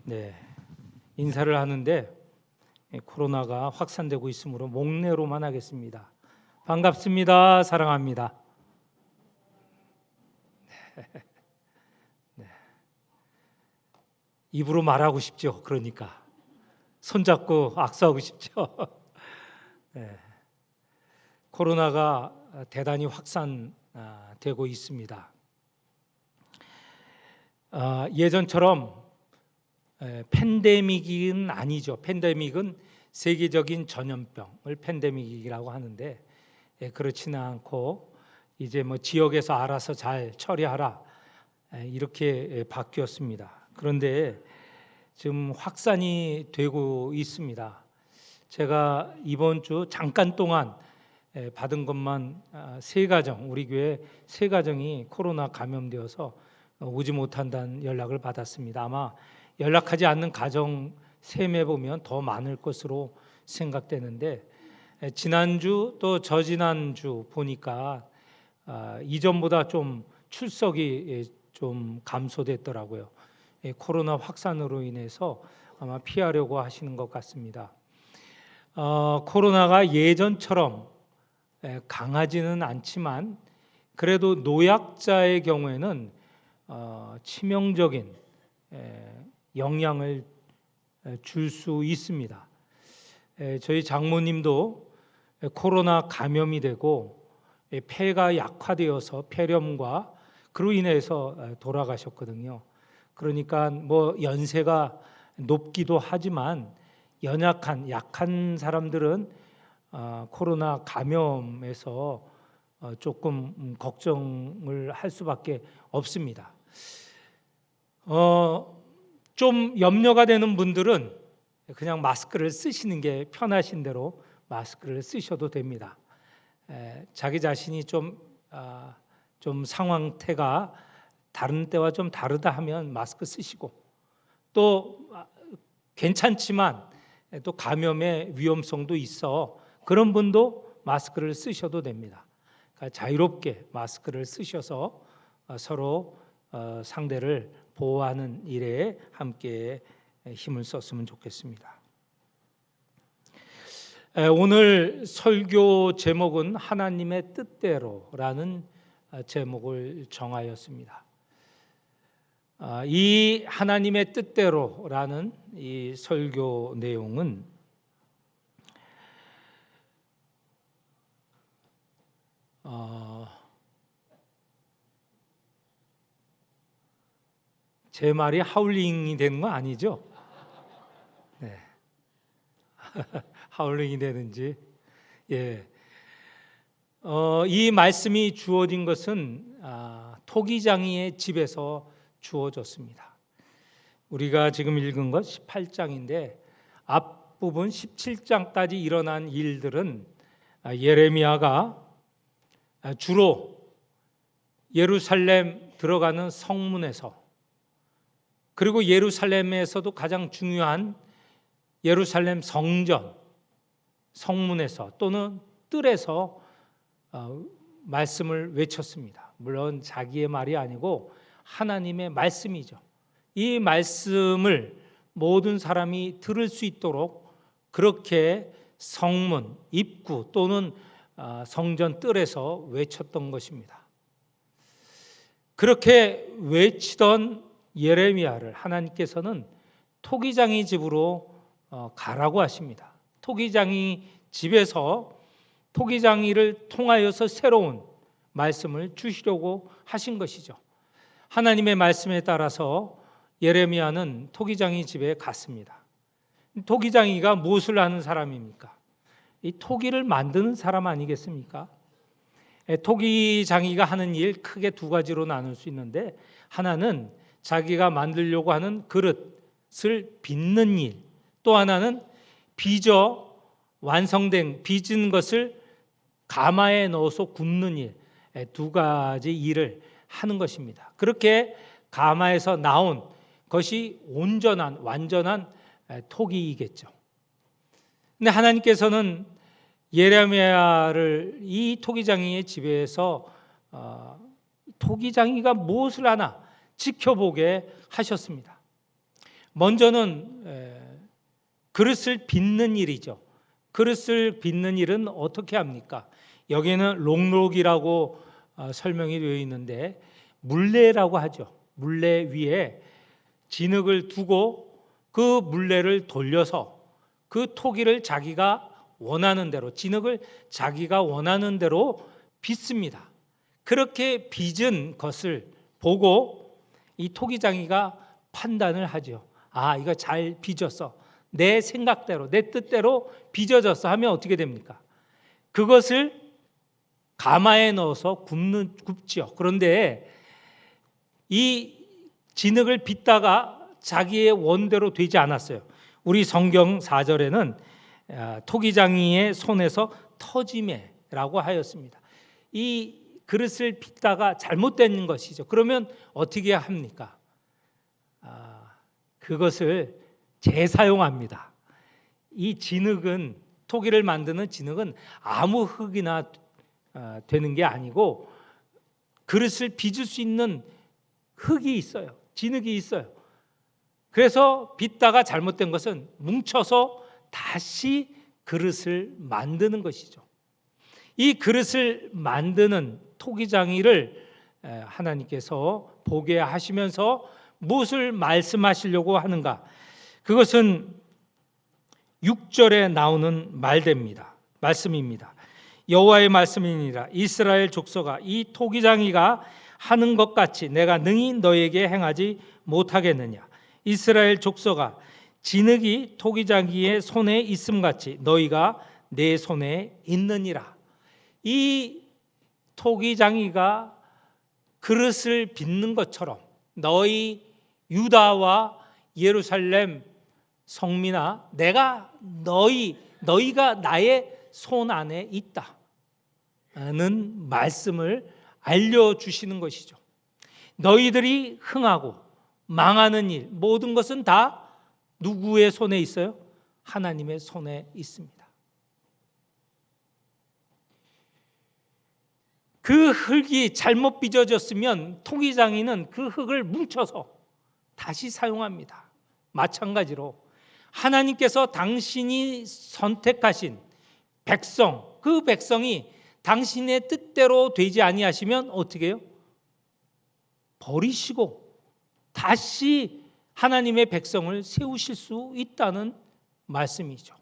네, 인사를 하는데 코로나가 확산되고 있으므로 목례로만 하겠습니다. 반갑습니다. 사랑합니다. 네. 입으로 말하고 싶죠. 그러니까 손잡고 악수하고 싶죠. 네. 코로나가 대단히 확산되고 있습니다. 예전처럼 팬데믹은 아니죠. 팬데믹은 세계적인 전염병을 팬데믹이라고 하는데 그렇지는 않고 이제 뭐 지역에서 알아서 잘 처리하라 이렇게 바뀌었습니다. 그런데 지금 확산이 되고 있습니다. 제가 이번 주 잠깐 동안 받은 것만 세 가정, 우리 교회 세 가정이 코로나 감염되어서 오지 못한다는 연락을 받았습니다. 아마 연락하지 않는 가정 셈해 보면 더 많을 것으로 생각되는데 지난주 또 저지난주 보니까 이전보다 좀 출석이 좀 감소됐더라고요. 코로나 확산으로 인해서 아마 피하려고 하시는 것 같습니다. 코로나가 예전처럼 강하지는 않지만 그래도 노약자의 경우에는 치명적인 영향을 줄 수 있습니다. 저희 장모님도 코로나 감염이 되고 폐가 약화되어서 폐렴과 그로 인해서 돌아가셨거든요. 그러니까 뭐 연세가 높기도 하지만 약한 사람들은 코로나 감염에서 조금 걱정을 할 수밖에 없습니다. 좀 염려가 되는 분들은 그냥 마스크를 쓰시는 게 편하신 대로 마스크를 쓰셔도 됩니다. 자기 자신이 좀 상황태가 다른 때와 좀 다르다 하면 마스크 쓰시고 또 괜찮지만 또 감염의 위험성도 있어 그런 분도 마스크를 쓰셔도 됩니다. 그러니까 자유롭게 마스크를 쓰셔서 서로 상대를 보호하는 일에 함께 힘을 썼으면 좋겠습니다. 오늘 설교 제목은 하나님의 뜻대로라는 제목을 정하였습니다. 이 하나님의 뜻대로라는 이 설교 내용은 제 말이 하울링이 되는 거 아니죠? 네. 하울링이 되는지. 예. 이 말씀이 주어진 것은 토기장이의 집에서 주어졌습니다. 우리가 지금 읽은 것 18장인데 앞부분 17장까지 일어난 일들은 예레미야가 주로 예루살렘 들어가는 성문에서 그리고 예루살렘에서도 가장 중요한 예루살렘 성전 성문에서 또는 뜰에서 말씀을 외쳤습니다. 물론 자기의 말이 아니고 하나님의 말씀이죠. 이 말씀을 모든 사람이 들을 수 있도록 그렇게 성문, 입구 또는 성전 뜰에서 외쳤던 것입니다. 그렇게 외치던 예레미야를 하나님께서는 토기장이 집으로 가라고 하십니다. 토기장이 집에서 토기장이를 통하여서 새로운 말씀을 주시려고 하신 것이죠. 하나님의 말씀에 따라서 예레미야는 토기장이 집에 갔습니다. 토기장이가 무엇을 하는 사람입니까? 이 토기를 만드는 사람 아니겠습니까? 토기장이가 하는 일 크게 두 가지로 나눌 수 있는데 하나는 자기가 만들려고 하는 그릇을 빚는 일, 또 하나는 빚은 것을 가마에 넣어서 굽는 일, 두 가지 일을 하는 것입니다. 그렇게 가마에서 나온 것이 완전한 토기이겠죠. 근데 하나님께서는 예레미야를 이 토기장이의 집에서 토기장이가 무엇을 하나 지켜보게 하셨습니다. 먼저는 그릇을 빚는 일이죠. 그릇을 빚는 일은 어떻게 합니까? 여기에는 롱록이라고 설명이 되어 있는데 물레라고 하죠. 물레 위에 진흙을 두고 그 물레를 돌려서 그 토기를 자기가 원하는 대로, 진흙을 자기가 원하는 대로 빚습니다. 그렇게 빚은 것을 보고 이 토기장이가 판단을 하죠. 아, 이거 잘 빚었어. 내 생각대로, 내 뜻대로 빚어졌어 하면 어떻게 됩니까? 그것을 가마에 넣어서 굽지요. 그런데 이 진흙을 빚다가 자기의 원대로 되지 않았어요. 우리 성경 4절에는 토기장이의 손에서 터지매라고 하였습니다. 이 그릇을 빚다가 잘못된 것이죠. 그러면 어떻게 합니까? 그것을 재사용합니다. 이 진흙은, 토기를 만드는 진흙은 아무 흙이나 되는 게 아니고 그릇을 빚을 수 있는 흙이 있어요. 진흙이 있어요. 그래서 빚다가 잘못된 것은 뭉쳐서 다시 그릇을 만드는 것이죠. 이 그릇을 만드는 토기장이를 하나님께서 보게 하시면서 무엇을 말씀하시려고 하는가? 그것은 6절에 나오는 말씀입니다. 여호와의 말씀이니라. 이스라엘 족속아, 이 토기장이가 하는 것 같이 내가 능히 너에게 행하지 못하겠느냐? 이스라엘 족속아, 진흙이 토기장이의 손에 있음 같이 너희가 내 손에 있느니라. 이 토기장이가 그릇을 빚는 것처럼 너희 유다와 예루살렘 성민아, 내가 너희가 나의 손 안에 있다는 말씀을 알려주시는 것이죠. 너희들이 흥하고 망하는 일, 모든 것은 다 누구의 손에 있어요? 하나님의 손에 있습니다. 그 흙이 잘못 빚어졌으면 토기장이는 그 흙을 뭉쳐서 다시 사용합니다. 마찬가지로 하나님께서 당신이 선택하신 백성, 그 백성이 당신의 뜻대로 되지 아니하시면 어떻게 해요? 버리시고 다시 하나님의 백성을 세우실 수 있다는 말씀이죠.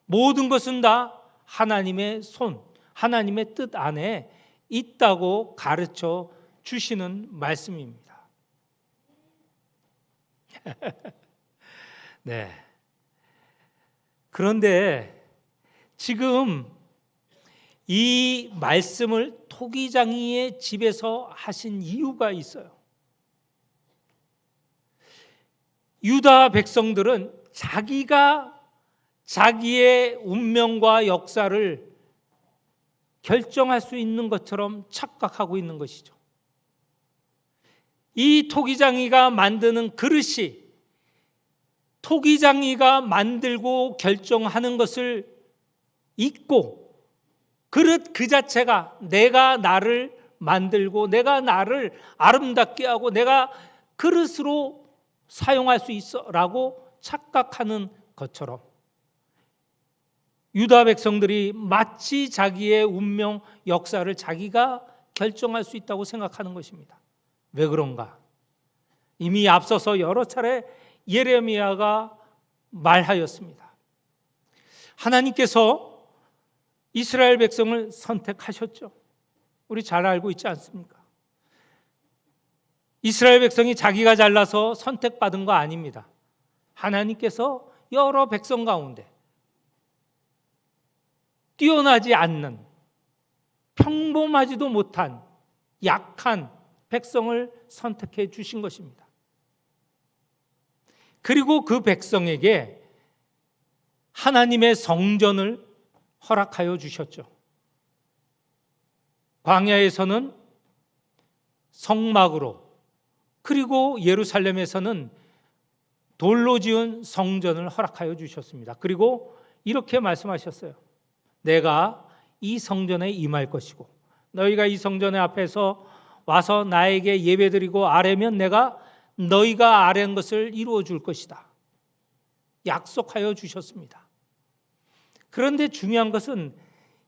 모든 것은 다 하나님의 손, 하나님의 뜻 안에 있다고 가르쳐 주시는 말씀입니다. 네. 그런데 지금 이 말씀을 토기장이의 집에서 하신 이유가 있어요. 유다 백성들은 자기가 자기의 운명과 역사를 결정할 수 있는 것처럼 착각하고 있는 것이죠. 이 토기장이가 만드는 그릇이 토기장이가 만들고 결정하는 것을 잊고 그릇 그 자체가 내가 나를 만들고 내가 나를 아름답게 하고 내가 그릇으로 사용할 수 있어 라고 착각하는 것처럼 유다 백성들이 마치 자기의 운명, 역사를 자기가 결정할 수 있다고 생각하는 것입니다. 왜 그런가? 이미 앞서서 여러 차례 예레미야가 말하였습니다. 하나님께서 이스라엘 백성을 선택하셨죠. 우리 잘 알고 있지 않습니까? 이스라엘 백성이 자기가 잘나서 선택받은 거 아닙니다. 하나님께서 여러 백성 가운데 뛰어나지 않는 평범하지도 못한 약한 백성을 선택해 주신 것입니다. 그리고 그 백성에게 하나님의 성전을 허락하여 주셨죠. 광야에서는 성막으로, 그리고 예루살렘에서는 돌로 지은 성전을 허락하여 주셨습니다. 그리고 이렇게 말씀하셨어요. 내가 이 성전에 임할 것이고 너희가 이 성전의 앞에서 와서 나에게 예배드리고 아뢰면 내가 너희가 아뢰는 것을 이루어 줄 것이다. 약속하여 주셨습니다. 그런데 중요한 것은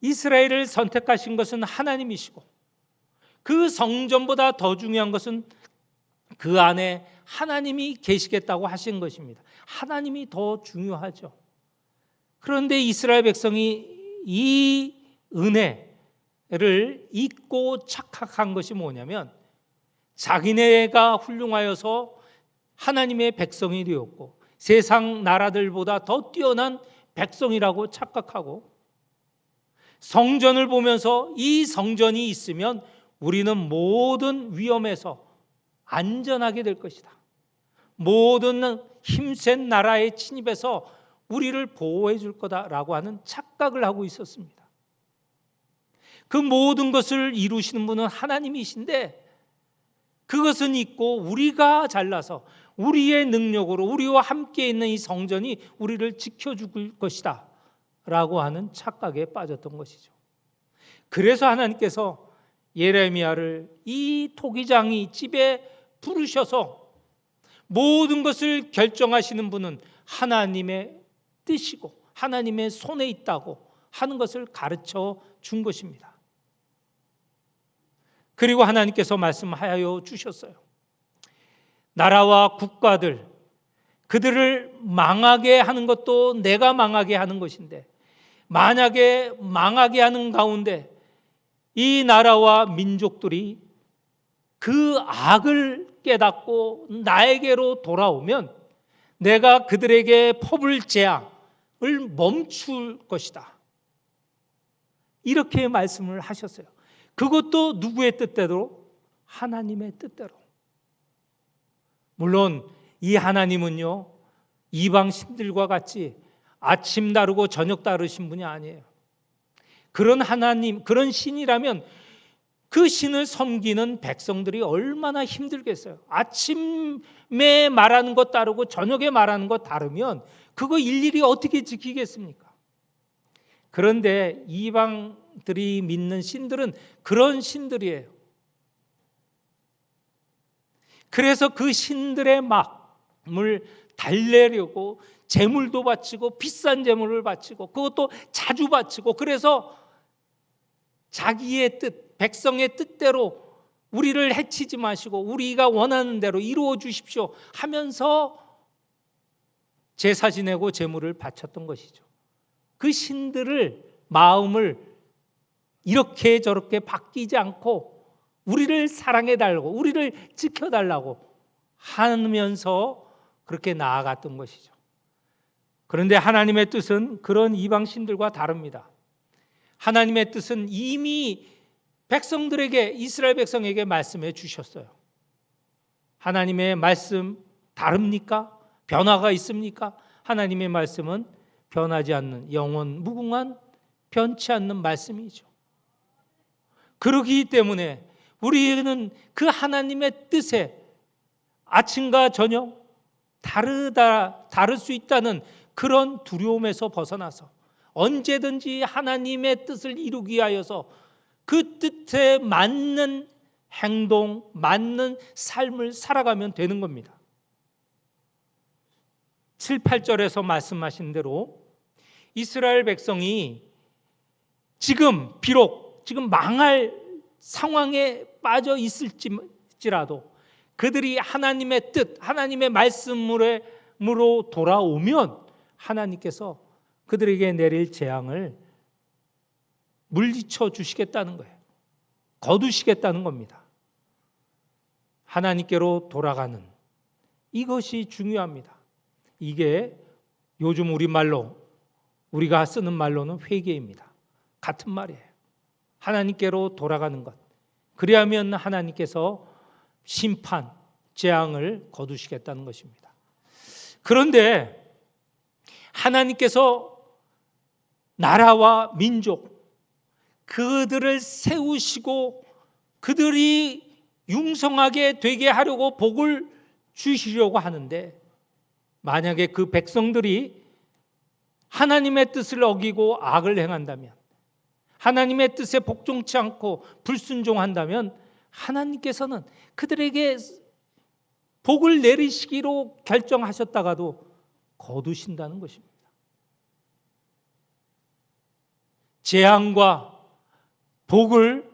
이스라엘을 선택하신 것은 하나님이시고, 그 성전보다 더 중요한 것은 그 안에 하나님이 계시겠다고 하신 것입니다. 하나님이 더 중요하죠. 그런데 이스라엘 백성이 이 은혜를 잊고 착각한 것이 뭐냐면, 자기네가 훌륭하여서 하나님의 백성이 되었고 세상 나라들보다 더 뛰어난 백성이라고 착각하고, 성전을 보면서 이 성전이 있으면 우리는 모든 위험에서 안전하게 될 것이다, 모든 힘센 나라의 침입에서 우리를 보호해 줄 거다라고 하는 착각을 하고 있었습니다. 그 모든 것을 이루시는 분은 하나님이신데, 그것은 잊고 우리가 잘나서 우리의 능력으로 우리와 함께 있는 이 성전이 우리를 지켜줄 것이다 라고 하는 착각에 빠졌던 것이죠. 그래서 하나님께서 예레미야를 이 토기장이 집에 부르셔서 모든 것을 결정하시는 분은 하나님의 뜻이고 하나님의 손에 있다고 하는 것을 가르쳐 준 것입니다. 그리고 하나님께서 말씀하여 주셨어요. 나라와 국가들, 그들을 망하게 하는 것도 내가 망하게 하는 것인데, 만약에 망하게 하는 가운데 이 나라와 민족들이 그 악을 깨닫고 나에게로 돌아오면 내가 그들에게 퍼부을 재앙을 멈출 것이다, 이렇게 말씀을 하셨어요. 그것도 누구의 뜻대로? 하나님의 뜻대로. 물론 이 하나님은요, 이방 신들과 같이 아침 다르고 저녁 다르신 분이 아니에요. 그런 하나님, 그런 신이라면 그 신을 섬기는 백성들이 얼마나 힘들겠어요. 아침에 말하는 것 다르고 저녁에 말하는 것 다르면 그거 일일이 어떻게 지키겠습니까? 그런데 이방들이 믿는 신들은 그런 신들이에요. 그래서 그 신들의 마음을 달래려고 제물도 바치고 비싼 제물을 바치고 그것도 자주 바치고, 그래서 자기의 뜻, 백성의 뜻대로 우리를 해치지 마시고 우리가 원하는 대로 이루어 주십시오 하면서 제사 지내고 제물을 바쳤던 것이죠. 그 신들을 마음을 이렇게 저렇게 바뀌지 않고 우리를 사랑해달라고, 우리를 지켜달라고 하면서 그렇게 나아갔던 것이죠. 그런데 하나님의 뜻은 그런 이방 신들과 다릅니다. 하나님의 뜻은 이미 백성들에게, 이스라엘 백성에게 말씀해 주셨어요. 하나님의 말씀 다릅니까? 변화가 있습니까? 하나님의 말씀은 변하지 않는 영원 무궁한 변치 않는 말씀이죠. 그렇기 때문에 우리는 그 하나님의 뜻에 아침과 저녁 다를 수 있다는 그런 두려움에서 벗어나서 언제든지 하나님의 뜻을 이루기 위하여서 그 뜻에 맞는 행동, 맞는 삶을 살아가면 되는 겁니다. 7, 8절에서 말씀하신 대로 이스라엘 백성이 비록 지금 망할 상황에 빠져 있을지라도 그들이 하나님의 뜻, 하나님의 말씀으로 돌아오면 하나님께서 그들에게 내릴 재앙을 물리쳐 주시겠다는 거예요. 거두시겠다는 겁니다. 하나님께로 돌아가는 이것이 중요합니다. 이게 요즘 우리가 쓰는 말로는 회개입니다. 같은 말이에요. 하나님께로 돌아가는 것. 그리하면 하나님께서 심판, 재앙을 거두시겠다는 것입니다. 그런데 하나님께서 나라와 민족, 그들을 세우시고 그들이 융성하게 되게 하려고 복을 주시려고 하는데, 만약에 그 백성들이 하나님의 뜻을 어기고 악을 행한다면, 하나님의 뜻에 복종치 않고 불순종한다면 하나님께서는 그들에게 복을 내리시기로 결정하셨다가도 거두신다는 것입니다. 재앙과 복을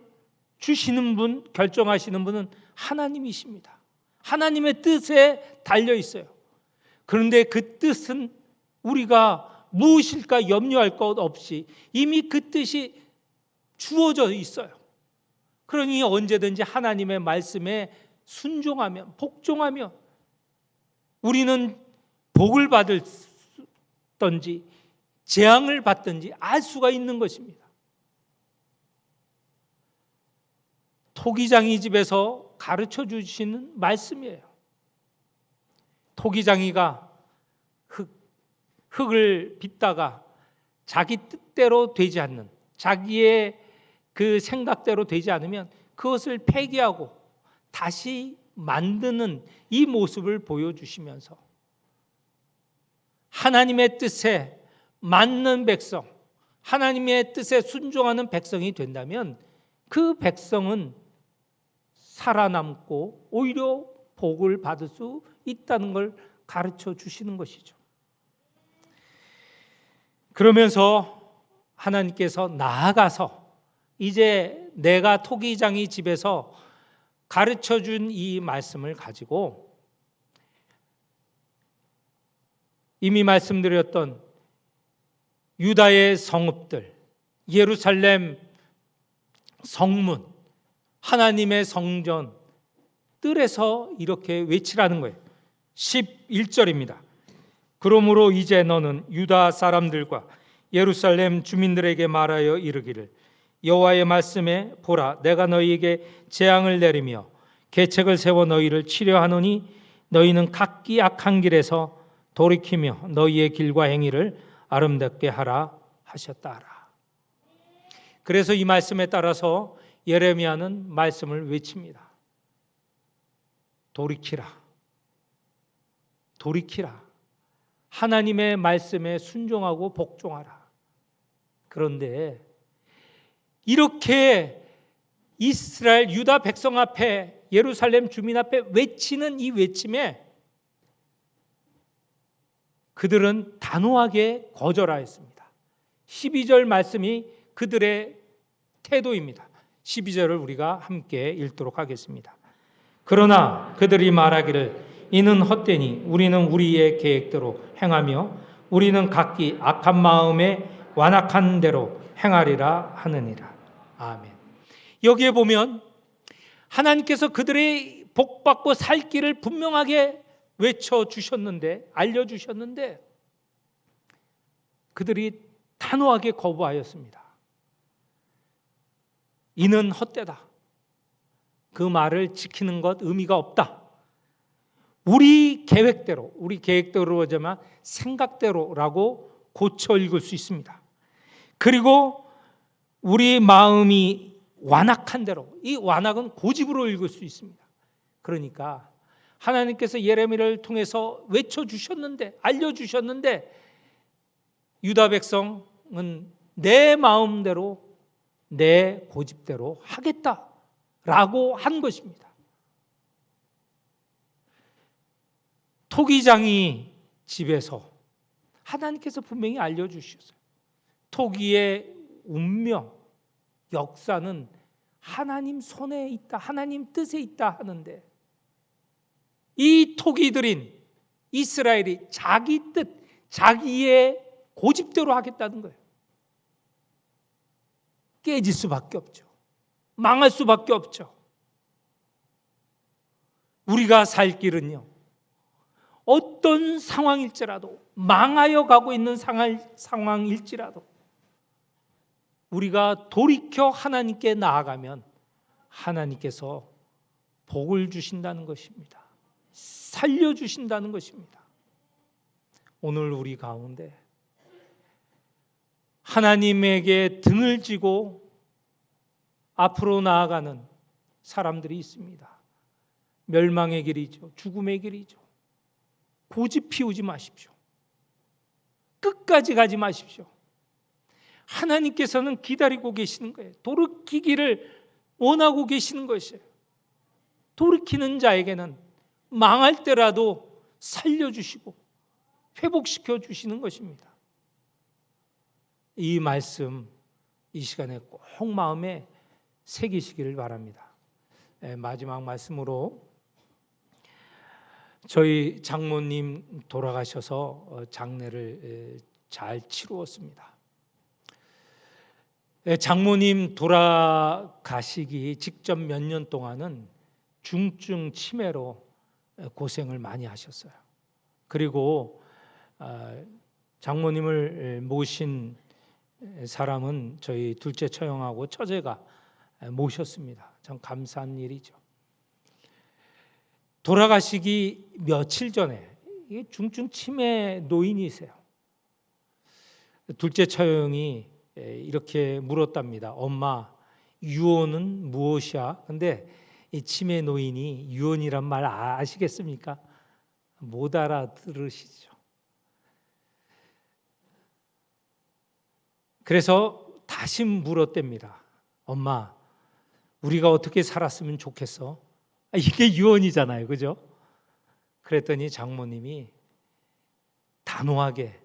주시는 분, 결정하시는 분은 하나님이십니다. 하나님의 뜻에 달려 있어요. 그런데 그 뜻은 우리가 무엇일까 염려할 것 없이 이미 그 뜻이 주어져 있어요. 그러니 언제든지 하나님의 말씀에 순종하면, 복종하면 우리는 복을 받을든지 재앙을 받든지 알 수가 있는 것입니다. 토기장이 집에서 가르쳐 주시는 말씀이에요. 토기장이가 흙을 빚다가 자기 뜻대로 되지 않는, 자기의 그 생각대로 되지 않으면 그것을 폐기하고 다시 만드는 이 모습을 보여주시면서 하나님의 뜻에 맞는 백성, 하나님의 뜻에 순종하는 백성이 된다면 그 백성은 살아남고 오히려 복을 받을 수 있다는 걸 가르쳐 주시는 것이죠. 그러면서 하나님께서 나아가서 이제 내가 토기장이 집에서 가르쳐 준 이 말씀을 가지고 이미 말씀드렸던 유다의 성읍들, 예루살렘 성문, 하나님의 성전 뜰에서 이렇게 외치라는 거예요. 11절입니다. 그러므로 이제 너는 유다 사람들과 예루살렘 주민들에게 말하여 이르기를 여호와의 말씀에 보라, 내가 너희에게 재앙을 내리며 계책을 세워 너희를 치려하노니 너희는 각기 악한 길에서 돌이키며 너희의 길과 행위를 아름답게 하라 하셨다 하라. 그래서 이 말씀에 따라서 예레미야는 말씀을 외칩니다. 돌이키라, 돌이키라. 하나님의 말씀에 순종하고 복종하라. 그런데 이렇게 이스라엘 유다 백성 앞에, 예루살렘 주민 앞에 외치는 이 외침에 그들은 단호하게 거절하였습니다. 12절 말씀이 그들의 태도입니다. 12절을 우리가 함께 읽도록 하겠습니다. 그러나 그들이 말하기를 이는 헛되니 우리는 우리의 계획대로 행하며 우리는 각기 악한 마음에 완악한 대로 행하리라 하느니라. 아멘. 여기에 보면 하나님께서 그들의 복받고 살 길을 분명하게 외쳐주셨는데, 알려주셨는데 그들이 단호하게 거부하였습니다. 이는 헛되다. 그 말을 지키는 것 의미가 없다. 우리 계획대로지만 생각대로라고 고쳐 읽을 수 있습니다. 그리고 우리 마음이 완악한 대로, 이 완악은 고집으로 읽을 수 있습니다. 그러니까 하나님께서 예레미야를 통해서 외쳐주셨는데, 알려주셨는데 유다 백성은 내 마음대로, 내 고집대로 하겠다라고 한 것입니다. 토기장이 집에서 하나님께서 분명히 알려주셨어요. 토기의 운명, 역사는 하나님 손에 있다, 하나님 뜻에 있다 하는데 이 토기들인 이스라엘이 자기 뜻, 자기의 고집대로 하겠다는 거예요. 깨질 수밖에 없죠. 망할 수밖에 없죠. 우리가 살 길은요, 어떤 상황일지라도, 망하여 가고 있는 상황일지라도 우리가 돌이켜 하나님께 나아가면 하나님께서 복을 주신다는 것입니다. 살려주신다는 것입니다. 오늘 우리 가운데 하나님에게 등을 지고 앞으로 나아가는 사람들이 있습니다. 멸망의 길이죠. 죽음의 길이죠. 고집 피우지 마십시오. 끝까지 가지 마십시오. 하나님께서는 기다리고 계시는 거예요. 돌이키기를 원하고 계시는 것이에요. 돌이키는 자에게는 망할 때라도 살려주시고 회복시켜 주시는 것입니다. 이 말씀 이 시간에 꼭 마음에 새기시기를 바랍니다. 마지막 말씀으로 저희 장모님 돌아가셔서 장례를 잘 치루었습니다. 장모님 돌아가시기 직전 몇 년 동안은 중증 치매로 고생을 많이 하셨어요. 그리고 장모님을 모신 사람은 저희 둘째 처형하고 처제가 모셨습니다. 참 감사한 일이죠. 돌아가시기 며칠 전에 중증 치매 노인이세요. 둘째 처형이 이렇게 물었답니다. 엄마, 유언은 무엇이야? 근데 이 치매 노인이 유언이란 말 아시겠습니까? 못 알아들으시죠. 그래서 다시 물었답니다. 엄마, 우리가 어떻게 살았으면 좋겠어? 이게 유언이잖아요, 그죠? 그랬더니 장모님이 단호하게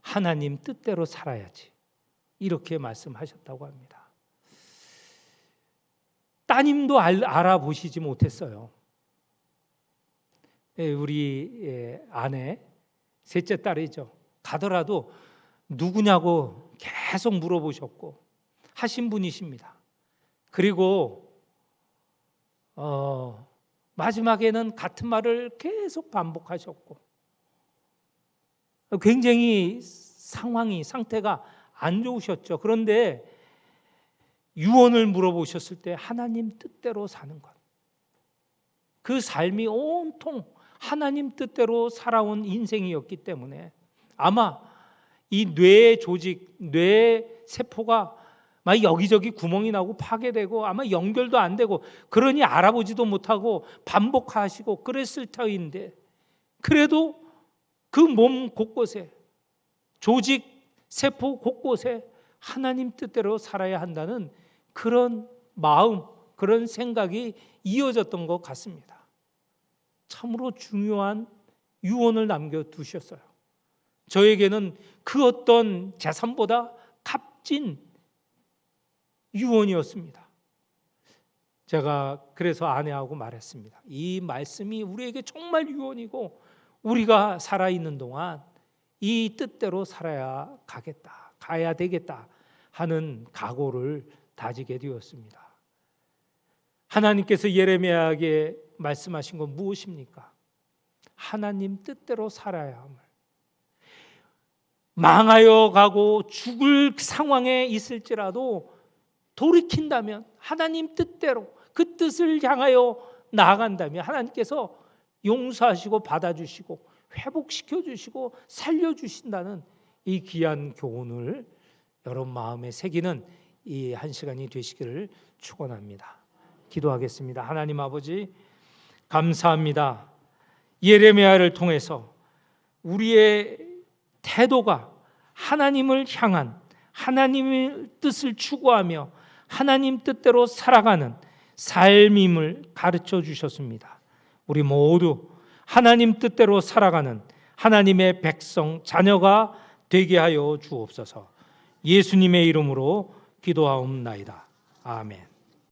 하나님 뜻대로 살아야지 이렇게 말씀하셨다고 합니다. 따님도 알아보시지 못했어요. 우리 아내 셋째 딸이죠. 가더라도 누구냐고 계속 물어보셨고 하신 분이십니다. 그리고 마지막에는 같은 말을 계속 반복하셨고 굉장히 상태가 안 좋으셨죠. 그런데 유언을 물어보셨을 때 하나님 뜻대로 사는 것, 그 삶이 온통 하나님 뜻대로 살아온 인생이었기 때문에 아마 이 뇌 조직, 뇌 세포가 막 여기저기 구멍이 나고 파괴되고 아마 연결도 안 되고 그러니 알아보지도 못하고 반복하시고 그랬을 터인데 그래도 그 몸 곳곳에 조직, 세포 곳곳에 하나님 뜻대로 살아야 한다는 그런 마음, 그런 생각이 이어졌던 것 같습니다. 참으로 중요한 유언을 남겨두셨어요. 저에게는 그 어떤 재산보다 값진 유언이었습니다. 제가 그래서 아내하고 말했습니다. 이 말씀이 우리에게 정말 유언이고 우리가 살아있는 동안 이 뜻대로 살아야 가야 되겠다 하는 각오를 다지게 되었습니다. 하나님께서 예레미야에게 말씀하신 건 무엇입니까? 하나님 뜻대로 살아야 함을. 망하여 가고 죽을 상황에 있을지라도 돌이킨다면 하나님 뜻대로 그 뜻을 향하여 나아간다면 하나님께서 용서하시고 받아주시고 회복시켜 주시고 살려주신다는 이 귀한 교훈을 여러분 마음에 새기는 이 한 시간이 되시기를 축원합니다. 기도하겠습니다. 하나님 아버지 감사합니다. 예레미야를 통해서 우리의 태도가 하나님을 향한 하나님의 뜻을 추구하며 하나님 뜻대로 살아가는 삶임을 가르쳐 주셨습니다. 우리 모두 하나님 뜻대로 살아가는 하나님의 백성, 자녀가 되게 하여 주옵소서. 예수님의 이름으로 기도하옵나이다. 아멘.